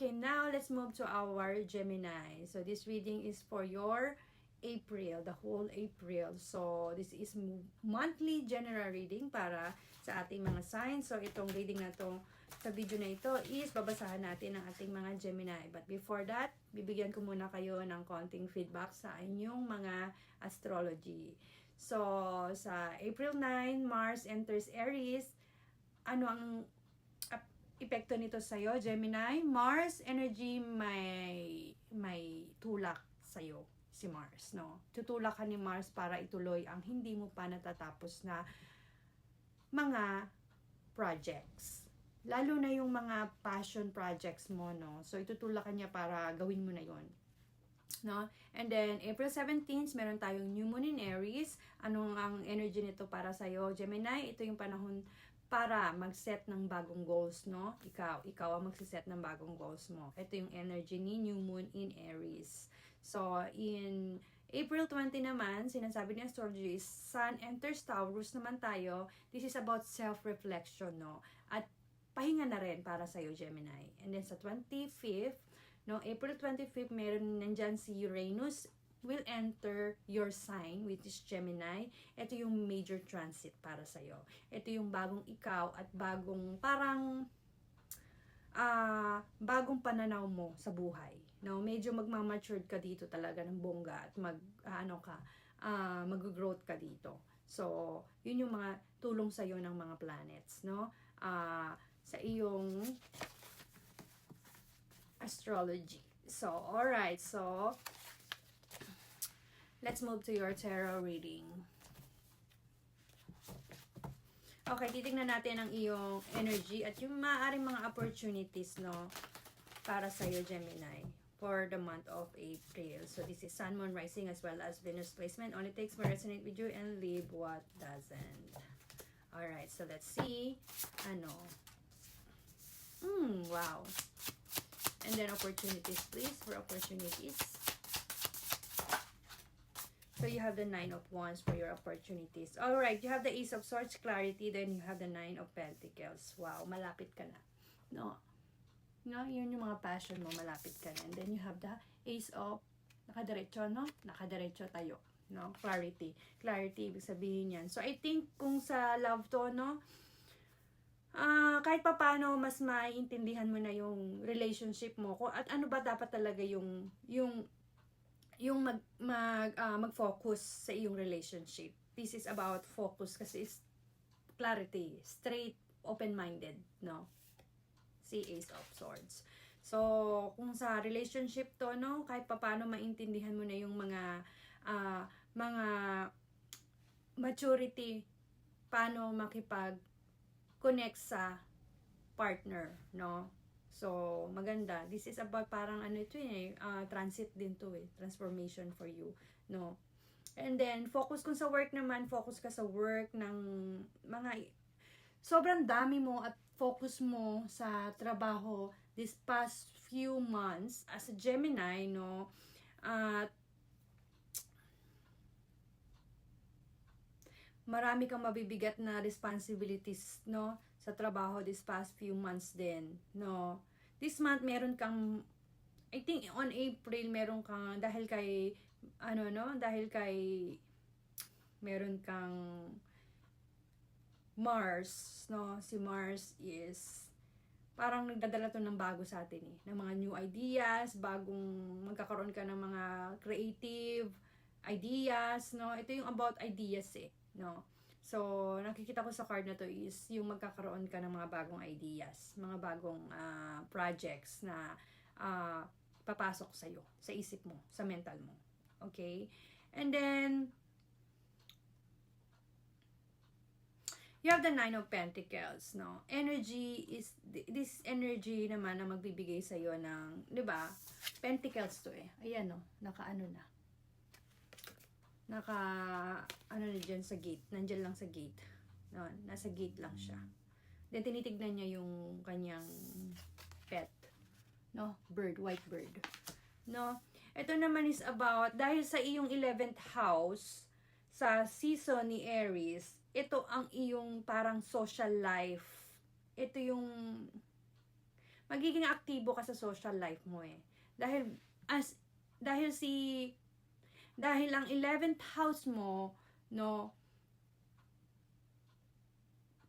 Okay, now let's move to our Gemini. So this reading is for your April, the whole April. So this is monthly general reading para sa ating mga signs. So itong reading na to, sa video na ito is babasahan natin ang ating mga Gemini. But before that, bibigyan ko muna kayo ng konting feedback sa inyong mga astrology. So sa April 9, Mars enters Aries. Ano ang epekto nito sa'yo, Gemini? Mars energy may tulak sa'yo si Mars, no? Tutulak ka ni Mars para ituloy ang hindi mo pa natatapos na mga projects. Lalo na yung mga passion projects mo, no? So, itutulak ka niya para gawin mo na yon, no? And then, April 17, meron tayong new moon in Aries. Anong ang energy nito para sa'yo, Gemini? Ito yung panahon para mag-set ng bagong goals, no? Ikaw ang magsiset ng bagong goals mo. Ito yung energy ni New Moon in Aries. So, in April 20 naman, sinasabi ni astrology is Sun enters Taurus naman tayo. This is about self-reflection, no? At pahinga na rin para sa'yo, Gemini. And then sa 25th, no, April 25th, meron nandyan si Uranus will enter your sign, which is Gemini. Ito yung major transit para sa'yo. Ito yung bagong ikaw at bagong parang bagong pananaw mo sa buhay. No, medyo magmamatured ka dito talaga ng bongga at mag-growth ka dito. So, yun yung mga tulong sa'yo ng mga planets, no? Sa iyong astrology. So, alright. So, let's move to your tarot reading. Okay, titignan natin ang iyong energy at yung maaaring mga opportunities, no, para sa'yo, Gemini, for the month of April. So, this is Sun, Moon, Rising, as well as Venus placement. Only takes what resonate with you and leave what doesn't. Alright, so let's see. Wow. And then opportunities, please, for opportunities. So, you have the 9 of Wands for your opportunities. Alright, you have the Ace of Swords, clarity. Then, you have the 9 of Pentacles. Wow, malapit ka na. No, yun yung mga passion mo, malapit ka na. And then, you have the Ace of, nakadiretso, no? Nakadiretso tayo. No? Clarity. Clarity, ibig sabihin yan. So, I think, kung sa love to, no? Kahit pa paano, mas maiintindihan mo na yung relationship mo. At ano ba dapat talaga yung mag-focus sa iyong relationship. This is about focus kasi is clarity, straight, open-minded, no? Si Ace of Swords. So, kung sa relationship to, no, kahit paano maintindihan mo na yung mga maturity, paano makipag-connect sa partner, no? So, maganda. This is about parang transit din to transformation for you, no? And then, focus kung sa work naman, focus ka sa work ng mga, sobrang dami mo at focus mo sa trabaho this past few months as a Gemini, no? At marami kang mabibigat na responsibilities, no, sa trabaho this past few months din, no. This month meron kang, I think on April meron kang dahil kay meron kang Mars, no. Si Mars is parang nagdadala to ng bago sa atin ng mga new ideas, magkakaroon ka ng mga creative ideas, no. Ito yung about ideas no. So, nakikita ko sa card na to is yung magkakaroon ka ng mga bagong ideas, mga bagong projects na papasok sa'yo, sa isip mo, sa mental mo. Okay? And then, you have the 9 of Pentacles, no? Energy is, this energy naman na magbibigay sa'yo ng, di ba? Pentacles to Ayan, no? Nakaano na. Dyan sa gate. Nandyan lang sa gate. No, nasa gate lang siya. Then, tinitignan niya yung kanyang pet. No? Bird. White bird. No? Ito naman is about, dahil sa iyong 11th house, sa season ni Aries, ito ang iyong parang social life. Ito yung, magiging aktibo ka sa social life mo eh. Dahil ang 11th house mo, no,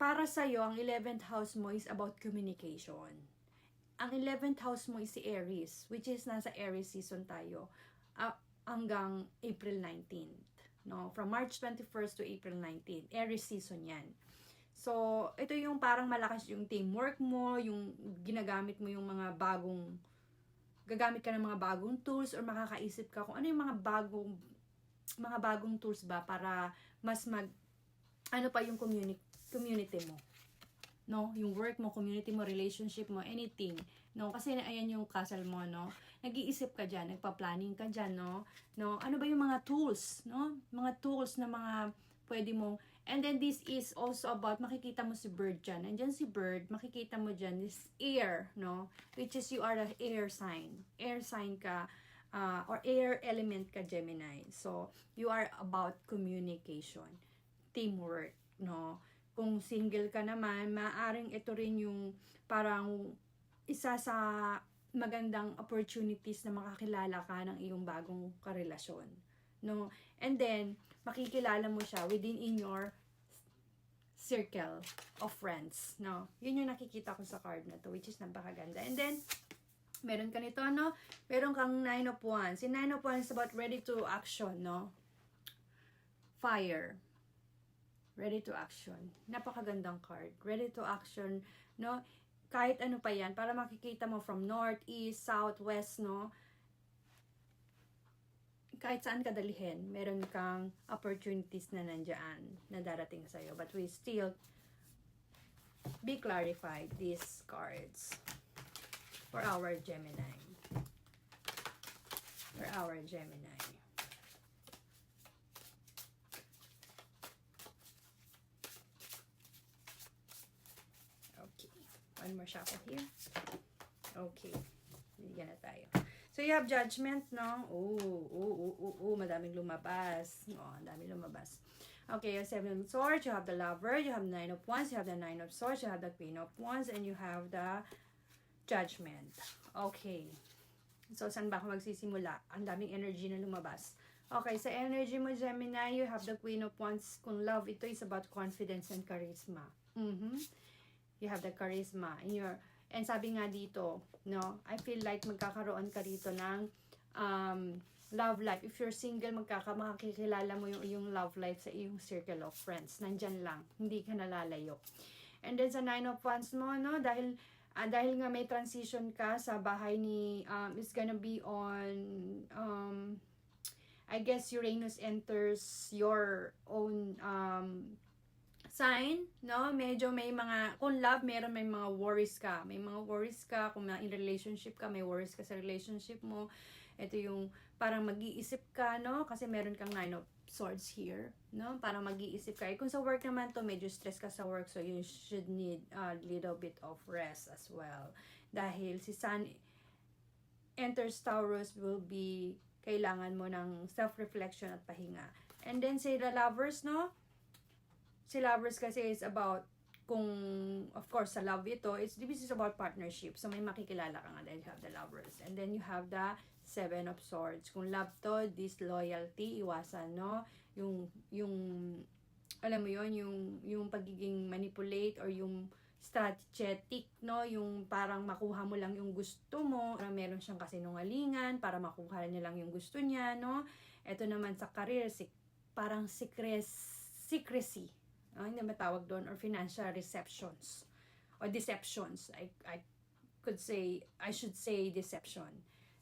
para sa'yo, ang 11th house mo is about communication. Ang 11th house mo is si Aries, which is nasa Aries season tayo, hanggang April 19th. No? From March 21st to April 19th. Aries season yan. So, ito yung parang malakas yung teamwork mo, yung ginagamit mo yung gagamit ka ng mga bagong tools or makakaisip ka kung ano yung mga bagong tools ba para mas ano pa yung community mo, no, yung work mo, community mo, relationship mo, anything, no, kasi ayan yung castle mo, no, nag-iisip ka dyan, nagpa-planning ka dyan, no, ano ba yung mga tools, no, mga tools na mga pwede mo, and then this is also about, makikita mo si bird dyan, andyan si bird, makikita mo dyan, this air, no, which is you are the air sign ka, or air element ka, Gemini, so, you are about communication, teamwork, no, kung single ka naman, maaring ito rin yung parang isa sa magandang opportunities na makakilala ka ng iyong bagong karelasyon, no, and then makikilala mo siya in your circle of friends, no, yun yung nakikita ko sa card na to, which is napakaganda. And then meron ka nito, no, meron kang 9 of Wands. Si 9 of Wands is about ready to action, no, fire, ready to action. Napakagandang card. Ready to action, no? Kahit ano pa yan, para makikita mo from north, east, south, west, no? Kahit saan ka dalhin, meron kang opportunities na nandyan, na darating sa'yo. But we still be clarified these cards for our Gemini. For our Gemini. One more shuffle here. Okay. Bigyan na tayo. So, you have judgment, no? Madaming lumabas. Madaming lumabas. Okay, you have 7 of Swords, you have the Lover, you have 9 of Wands, you have the 9 of Swords, you have the Queen of Wands, and you have the Judgment. Okay. So, saan ba ako magsisimula? Ang daming energy na lumabas. Okay, sa energy mo, Gemini, you have the Queen of Wands. Kung love, ito is about confidence and charisma. You have the charisma in your, and sabi nga dito, no, I feel like magkakaroon ka dito ng love life. If you're single, makikilala mo yung love life sa iyong circle of friends. Nandyan lang, hindi ka nalalayo. And then sa 9 of Wands mo, no, dahil nga may transition ka sa bahay ni, it's gonna be on, I guess Uranus enters your own sign, no? Medyo may mga, kung love, may mga worries ka. May mga worries ka, kung in relationship ka, may worries ka sa relationship mo. Ito yung parang mag-iisip ka, no? Kasi meron kang 9 of Swords here, no? Parang mag-iisip ka. Kung sa work naman to, medyo stress ka sa work, so you should need a little bit of rest as well. Dahil si Sun enters Taurus will be, kailangan mo ng self-reflection at pahinga. And then say the Lovers, no? Si Lovers kasi is about, kung, of course, sa love ito, this is about partnership. So, may makikilala ka nga dahil you have the Lovers. And then, you have the 7 of Swords. Kung love to, disloyalty, iwasan, no? Yung alam mo yon, yung pagiging manipulate or yung strategic, no? Yung parang makuha mo lang yung gusto mo. Parang meron siyang kasinungalingan para makuha niya lang yung gusto niya, no? Ito naman sa career, parang secrecy. Hindi matawag doon, or financial deceptions or deceptions. I should say deception,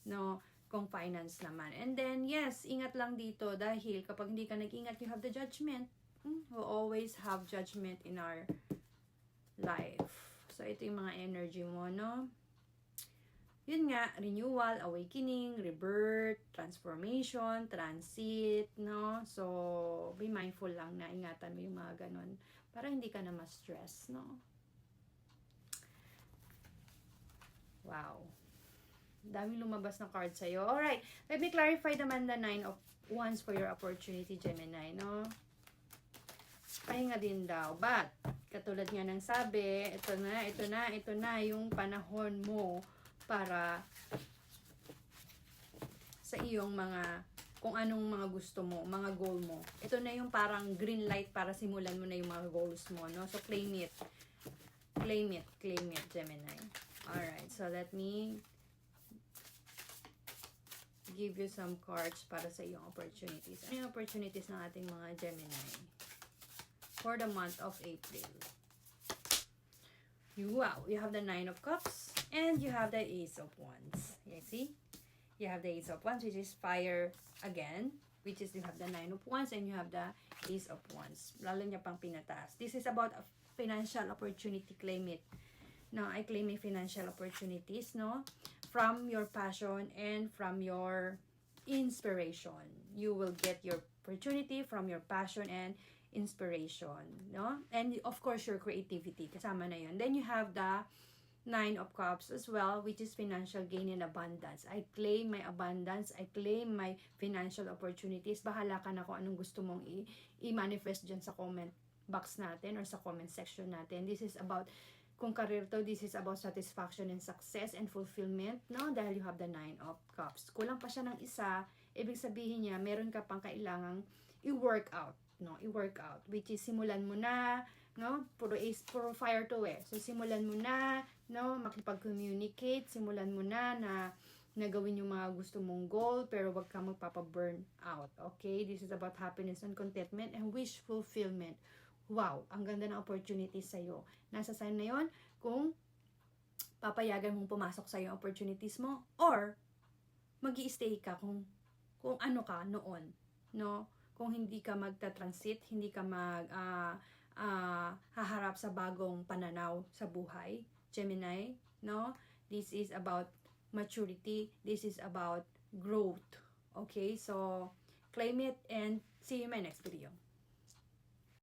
no, kung finance naman. And then yes, ingat lang dito dahil kapag hindi ka nag-ingat, you have the Judgment. We always have judgment in our life. So ito yung mga energy mo, no? Yun nga, renewal, awakening, rebirth, transformation, transit, no? So, be mindful lang na ingatan mo yung mga ganun para hindi ka na ma-stress, no? Wow. Daming lumabas na card sa'yo. Alright, let me clarify naman the 9 of Wands for your opportunity, Gemini, no? Pahinga din daw. But, Katulad nga ng sabi, ito na yung panahon mo para sa iyong mga, kung anong mga gusto mo, mga goal mo. Ito na yung parang green light para simulan mo na yung mga goals mo, no? So, claim it. Claim it, Gemini. Alright, so let me give you some cards para sa iyong opportunities. Ano yung opportunities ng ating mga Gemini for the month of April? Wow, you have the Nine of Cups and you have the Ace of Wands. You see? You have the Ace of Wands, which is fire again, which is you have the Nine of Wands and you have the Ace of Wands. Lalo niya pang pinataas. This is about a financial opportunity. Claim it. No, I claim a financial opportunities, no? From your passion and from your inspiration. You will get your opportunity from your passion and inspiration, no? And of course, your creativity. Kasama na yun. Then you have the Nine of Cups as well, which is financial gain and abundance. I claim my abundance. I claim my financial opportunities. Bahala ka na kung anong gusto mong i-manifest dyan sa comment box natin or sa comment section natin. This is about, kung career to, this is about satisfaction and success and fulfillment, no? Dahil you have the Nine of Cups. Kulang pa siya ng isa, ibig sabihin niya, meron ka pang kailangang i-work out, no? I-work out, which is simulan mo na, no? Puro fire to eh. So, simulan mo na, no? Makipag-communicate, simulan mo na gawin yung mga gusto mong goal, pero wag ka magpapa-burn out, okay? This is about happiness and contentment and wish fulfillment. Wow, ang ganda ng opportunities sa'yo. Nasa sign na yon kung papayagan mong pumasok sa yung opportunities mo or magi-stay ka kung ano ka noon, no? Kung hindi ka magta-transit, hindi ka haharap sa bagong pananaw sa buhay, Gemini, no? This is about maturity. This is about growth. Okay? So, claim it and see you in my next video.